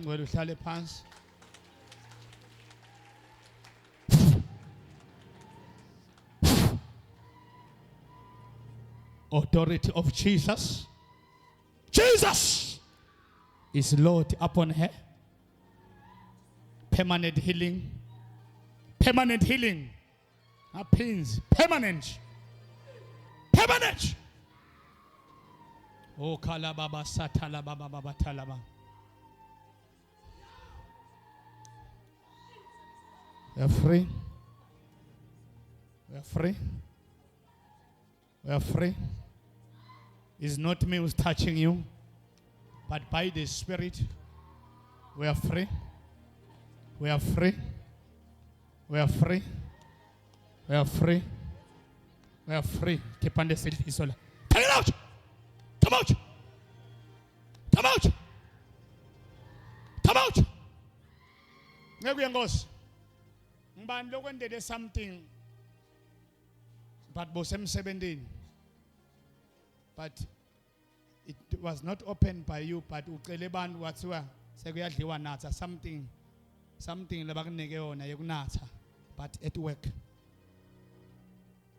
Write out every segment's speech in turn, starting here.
engcwele uhlale phansi. Authority of Jesus. Jesus is Lord upon her. Permanent healing. Permanent healing. Pains. Permanent. Permanent. Oh, kalababa satala baba baba talaba. We are free. We are free. We are free. It's not me who's touching you, but by the Spirit, we are free. We are free. We are free. We are free. We are free. Keep on the field. Take it out. Come out. Come out. Come out. Ngekuyangos. Mbani lokwendele something but bosem 17. But it was not opened by you, but ucele bantu wathiwa sekuyadliwa natha something labakunike yona yokunatha, but at work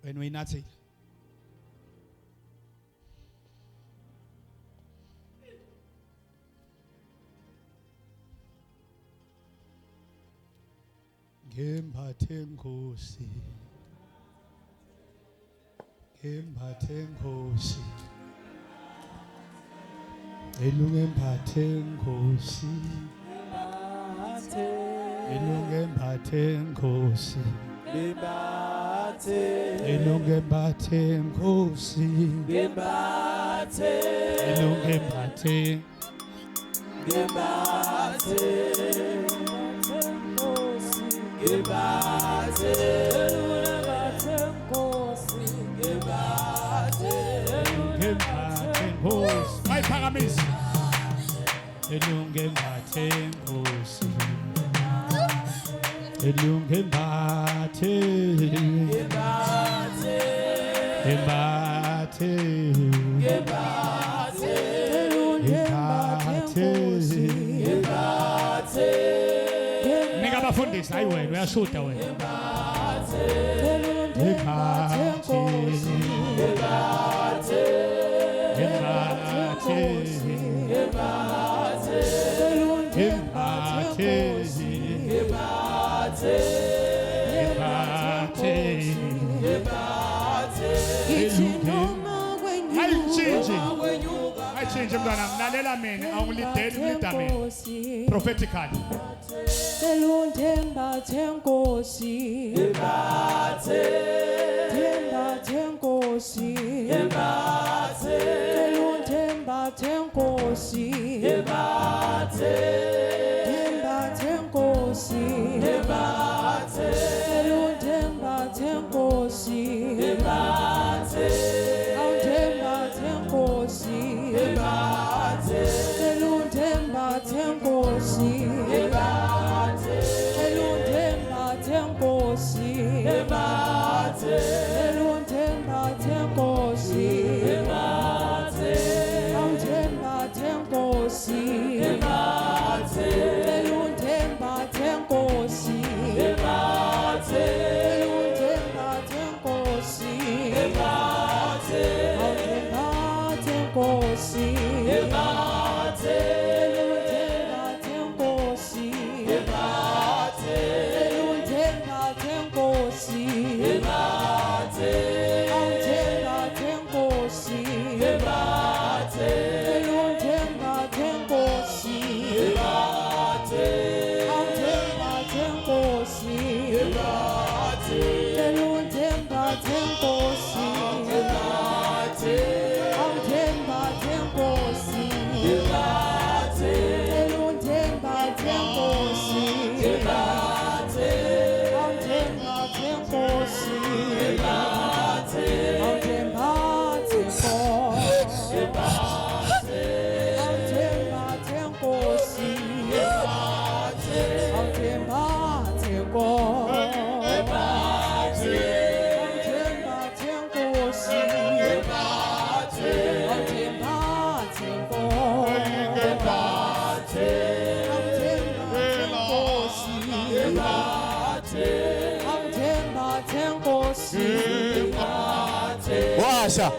when we nathi ngemphathe Nkosi, ngemphathe Nkosi, elungemphathe Nkosi, elungemphathe Nkosi, elungemphathe Nkosi, elungemphathe Pagamis. Elungemphathe Nkosi, elungemphathe, emphathe, nika abafundisi hayi wena uyashuda wena. Ayichinje mntwana mlalela mina awungilideli ulida mina prophetically. Elungemphathe Nkosi, emphathe Nkosi, elungemphathe Nkosi, emphathe Nkosi, elungemphathe Nkosi, emphathe Nkosi, elungemphathe Nkosi, elungemphathe Nkosi, elungemphathe Nkosi, elungemphathe Nkosi, elungemphathe Nkosi, elungemphathe Nkosi, elungemphathe Nkosi, washa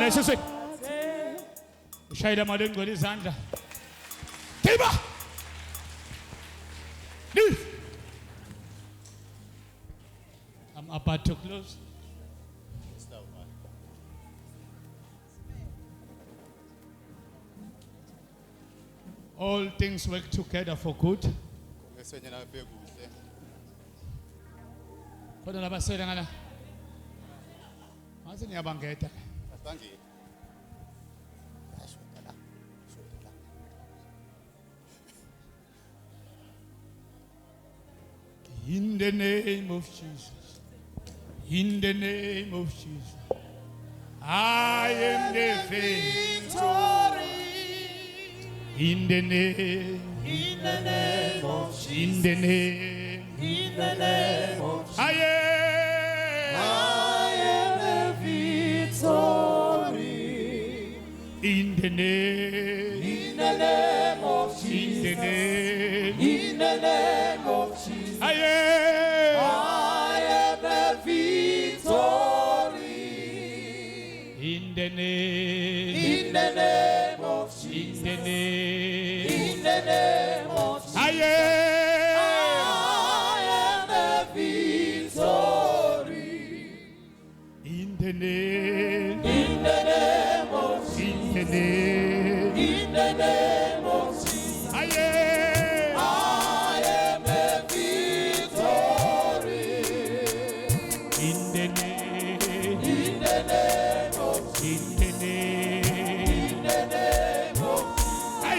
Ngena esiswini. Ushayela mali engcwele izandla. Kiba. Leave. I'm about to close. All things work together for good. Kodwa labasela ngala. Mase niyabangeta. In the name of Jesus. In the name of Jesus. I am the victory. In the name of Jesus. In the name of Jesus. I am the victory. In the name of Jesus. In the name of Jesus. I am the victory. In the name of Jesus. In the name of Jesus. I am the victory. In the name of Jesus. In the name of Jesus. I am the victory. In the name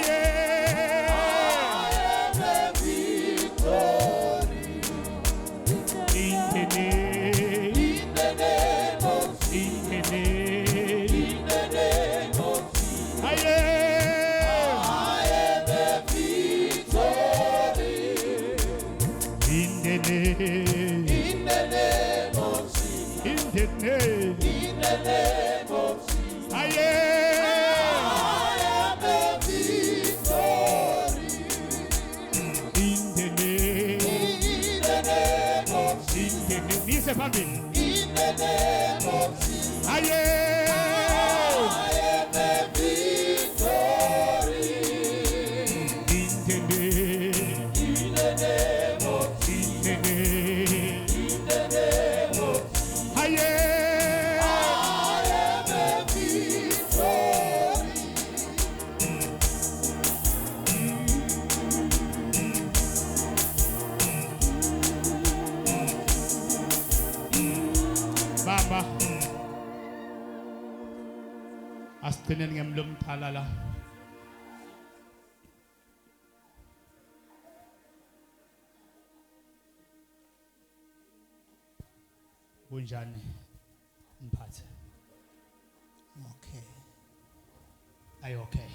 of Jesus. In the name of I am the victory. In the name of Jesus. In the name of I am the victory. In the name of Jesus. In the name of Jesus. I am the victory. In the name of Jesus. In the name of Jesus. I am the victory. In the name of Jesus. In the name of Jesus. I am the victory. Baba asithineni ngemlomo thalala. Kunjani mphathe? Okay. Are you okay?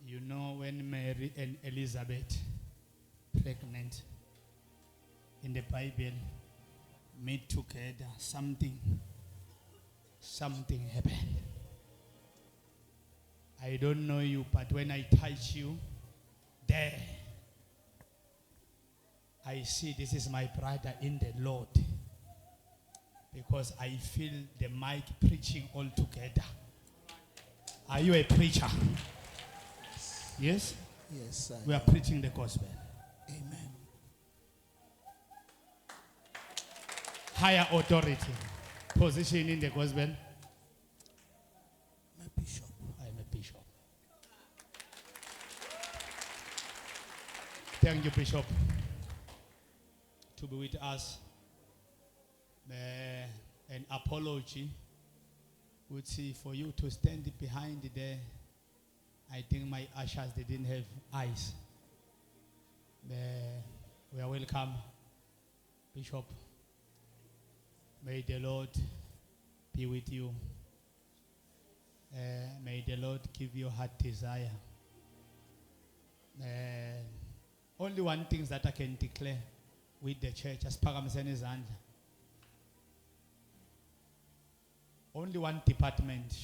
You know when Mary and Elizabeth pregnant in the Bible meet together, something happened. I don't know you, but when I touch you, there, I see this is my brother in the Lord. Because I feel the mic preaching all together. Are you a preacher? Yes? Yes, We are preaching the gospel. Amen. Higher authority. Position in the gospel. My bishop. I am a bishop. Thank you, Bishop, to be with us. An apology would see for you to stand behind there. I think my ushers, they didn't have eyes. We are welcome, Bishop. May the Lord be with you. May the Lord give you heart desire. Only one thing that I can declare with the church, as Pagamiseni Zandla. Only one department,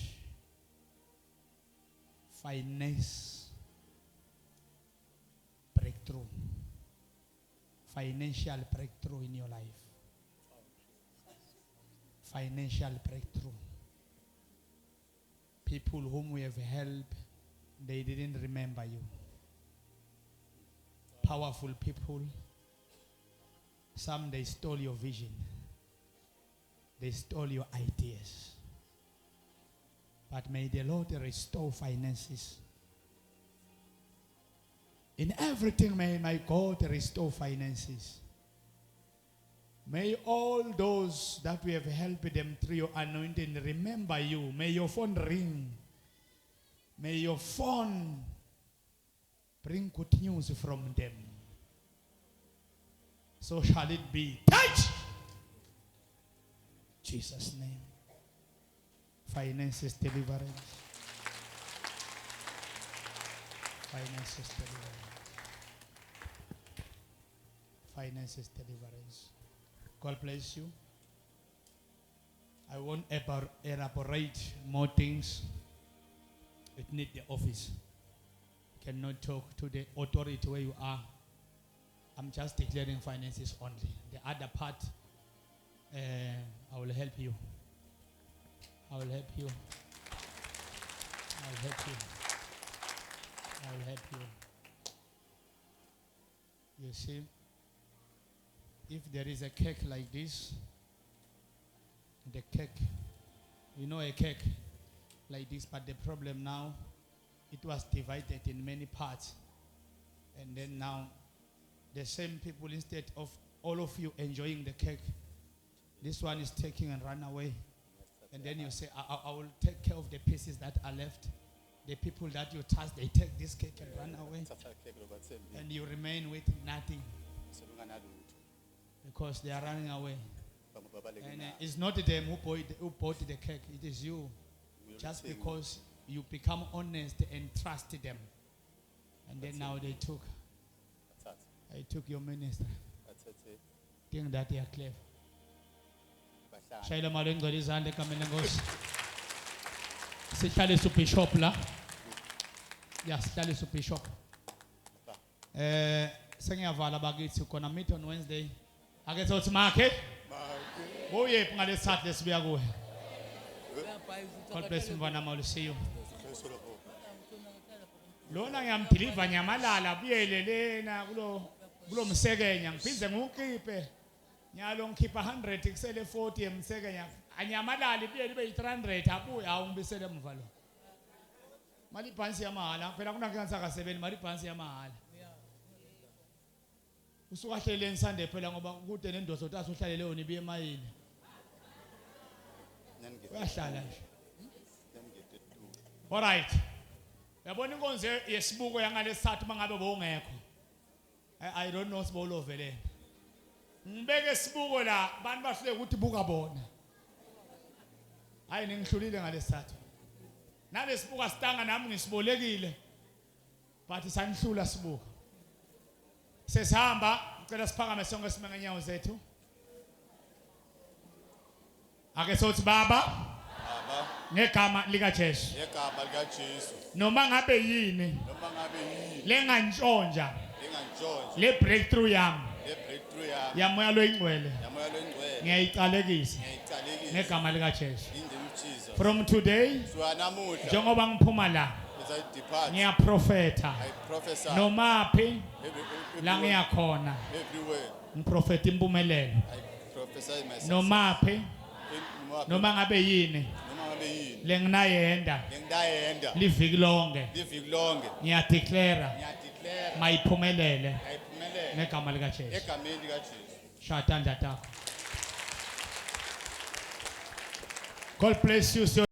finance, breakthrough. financial breakthrough in your life. Financial breakthrough. People whom we have helped, they didn't remember you. Powerful people. Some, they stole your vision. They stole your ideas. But may the Lord restore finances. In everything, may my God restore finances. May all those that we have helped them through your anointing remember you. May your phone ring. May your phone bring good news from them. So shall it be. Touch! Jesus' name. Finances deliverance. Finances deliverance. Finances deliverance. God bless you. I won't elaborate more things. It needs the office. Cannot talk to the authority where you are. I'm just declaring finances only. The other part, I will help you. I will help you. I will help you. I will help you. You see, if there is a cake like this, the cake, you know a cake like this, but the problem now, it was divided in many parts. And then now, the same people, instead of all of you enjoying the cake, this one is taking and run away. And then you say, I will take care of the pieces that are left. The people that you trust, they take this cake and run away. And you remain with nothing. Because they are running away. And it's not them who bought the cake. It is you. Just because you become honest and trust them. And then now they took. I took your minister. Think that they are clever. Shayla malengo lizande kamele ngosi. Sihlale su bishop la. Yeah, sihlale su bishop. Sengiyavala bakithi khona meet on Wednesday. Ake sothi makhe. Boye ngalesithathu lesibuya kuwe. God bless mfana mawulu, see you. Lona ngiyamdeliver nyamalala buyele lena kulo msekenya ngiphinde ngukhiphe. Nyalo ngikhipha 100 kusele 40 emsekenya. Anyamalala ibuyele ibe 300 abuya awungibisele emva lo. Mali phansi yamahala phela kunankinga sakasebenzi mali phansi yamahala. Usuka hleleni Sunday phela ngoba kude nendozo othi uhlalele yona ibuye emayini. Uyahlala nje. All right. Yabona inkonzo yesibuko yangalesithathu mangabe bowungekho. I don't know sibolo velena. Ngibeke isibuko la abantu bahleke ukuthi buka bona. Hayi ningihlulile ngalesithathu. Nalesibuko asitanga nami ngisibolekile. But sangihlula sibuko. Sesihamba, ngicela siphakame sonke sime ngenyawo zethu. Ake sothi baba. Ngegama lika Jesu. Ngegama lika Jesu. Noma ngabe yini lengantshontsha le breakthrough yami yamoya lo ingcwele ngiyayicalekisa ngegama lika Jesu. From today njengoba ngiphuma la ngiyaprofeta noma phi la ngiyakhona ngiprofeta impumelelo noma phi noma ngabe yini lenginayenda liviki lonke ngiyadeclare mayiphumelele ngegama lika Jesu. Shata ndatha. God bless you.